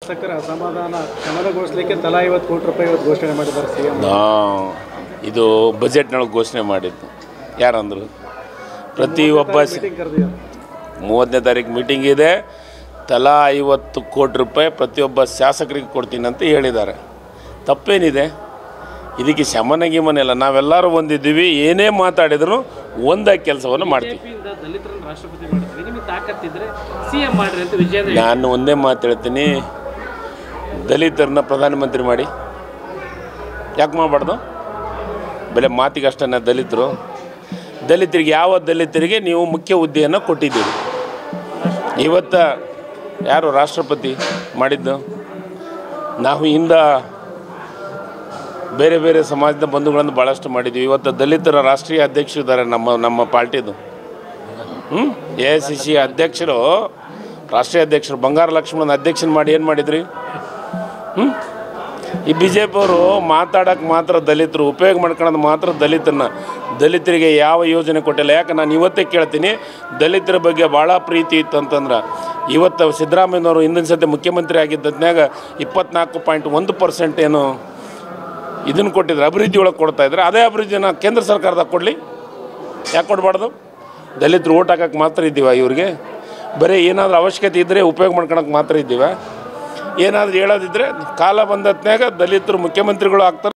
ಶಾಸಕರ ಅಸಮಾಧಾನ ಶಮನಗೊಳಿಸಲಿಕ್ಕೆ ತಲಾ 50 ಕೋಟಿ ರೂಪಾಯಿ ಇವತ್ತು ಘೋಷಣೆ ಮಾಡಿದ್ದಾರೆ ಸಿಎಂ. ಇದು ಬಜೆಟ್ನೊಳಗೆ ಘೋಷಣೆ ಮಾಡಿದ್ದು ಯಾರಂದರು? ಪ್ರತಿಯೊಬ್ಬ 30ನೇ ತಾರೀಕು ಮೀಟಿಂಗ್ ಇದೆ, ತಲಾ 50 ಕೋಟಿ ರೂಪಾಯಿ ಪ್ರತಿಯೊಬ್ಬ ಶಾಸಕರಿಗೆ ಕೊಡ್ತೀನಿ ಅಂತ ಹೇಳಿದ್ದಾರೆ. ತಪ್ಪೇನಿದೆ? ಇದಕ್ಕೆ ಶಮನ ಗಿಮನ ಇಲ್ಲ. ನಾವೆಲ್ಲರೂ ಒಂದಿದ್ದೀವಿ, ಏನೇ ಮಾತಾಡಿದ್ರು ಒಂದಾಗಿ ಕೆಲಸವನ್ನು ಮಾಡ್ತೀವಿ. ನಾನು ಒಂದೇ ಮಾತು ಹೇಳ್ತೀನಿ, ದಲಿತರನ್ನ ಪ್ರಧಾನಮಂತ್ರಿ ಮಾಡಿ. ಯಾಕೆ ಮಾಡಬಾರ್ದು? ಬೆಲೆ ಮಾತಿಗೆ ಅಷ್ಟೇ. ದಲಿತರಿಗೆ ಯಾವ ದಲಿತರಿಗೆ ನೀವು ಮುಖ್ಯ ಹುದ್ದೆಯನ್ನು ಕೊಟ್ಟಿದ್ದೀರಿ? ಇವತ್ತು ಯಾರು ರಾಷ್ಟ್ರಪತಿ ಮಾಡಿದ್ದು? ನಾವು ಬೇರೆ ಬೇರೆ ಸಮಾಜದ ಬಂಧುಗಳನ್ನು ಭಾಳಷ್ಟು ಮಾಡಿದ್ದೀವಿ. ಇವತ್ತು ದಲಿತರ ರಾಷ್ಟ್ರೀಯ ಅಧ್ಯಕ್ಷರು ಇದ್ದಾರೆ ನಮ್ಮ ಪಾರ್ಟಿದು. AICC ಅಧ್ಯಕ್ಷರು, ರಾಷ್ಟ್ರೀಯ ಅಧ್ಯಕ್ಷರು ಬಂಗಾರ ಲಕ್ಷ್ಮಣನ ಅಧ್ಯಕ್ಷನ ಮಾಡಿ ಏನು ಮಾಡಿದ್ರಿ? ಈ BJP ಅವರು ಮಾತಾಡೋಕ್ಕೆ ಮಾತ್ರ ದಲಿತರು, ಉಪಯೋಗ ಮಾಡ್ಕೊಳ್ಳೋದು ಮಾತ್ರ ದಲಿತರಿಗೆ ಯಾವ ಯೋಜನೆ ಕೊಟ್ಟಿಲ್ಲ. ಯಾಕೆ ನಾನು ಇವತ್ತೇ ಕೇಳ್ತೀನಿ, ದಲಿತರ ಬಗ್ಗೆ ಭಾಳ ಪ್ರೀತಿ ಇತ್ತು ಅಂತಂದ್ರೆ ಇವತ್ತು ಸಿದ್ದರಾಮಯ್ಯನವರು ಹಿಂದಿನ ಸತಿ ಮುಖ್ಯಮಂತ್ರಿ ಆಗಿದ್ದದ್ನಾಗ 24.1% ಏನು ಇದನ್ನು ಕೊಟ್ಟಿದ್ರು, ಅಭಿವೃದ್ಧಿ ಒಳಗೆ ಕೊಡ್ತಾಯಿದ್ರೆ ಅದೇ ಅಭಿವೃದ್ಧಿನ ಕೇಂದ್ರ ಸರ್ಕಾರದಾಗ ಕೊಡಲಿ. ಯಾಕೆ ಕೊಡಬಾರ್ದು? ದಲಿತರು ಓಟ್ ಹಾಕೋಕ್ಕೆ ಮಾತ್ರ ಇದ್ದೀವ ಇವ್ರಿಗೆ? ಬರೀ ಏನಾದರೂ ಅವಶ್ಯಕತೆ ಇದ್ದರೆ ಉಪಯೋಗ ಮಾಡ್ಕೊಳಕ್ಕೆ ಮಾತ್ರ ಇದ್ದೀವ? ಏನಾದರೂ ಹೇಳೋದಿದ್ದರೆ ಕಾಲ ಬಂದತ್ನಾಗ ದಲಿತರು ಮುಖ್ಯಮಂತ್ರಿಗಳು ಆಗ್ತಾರೆ.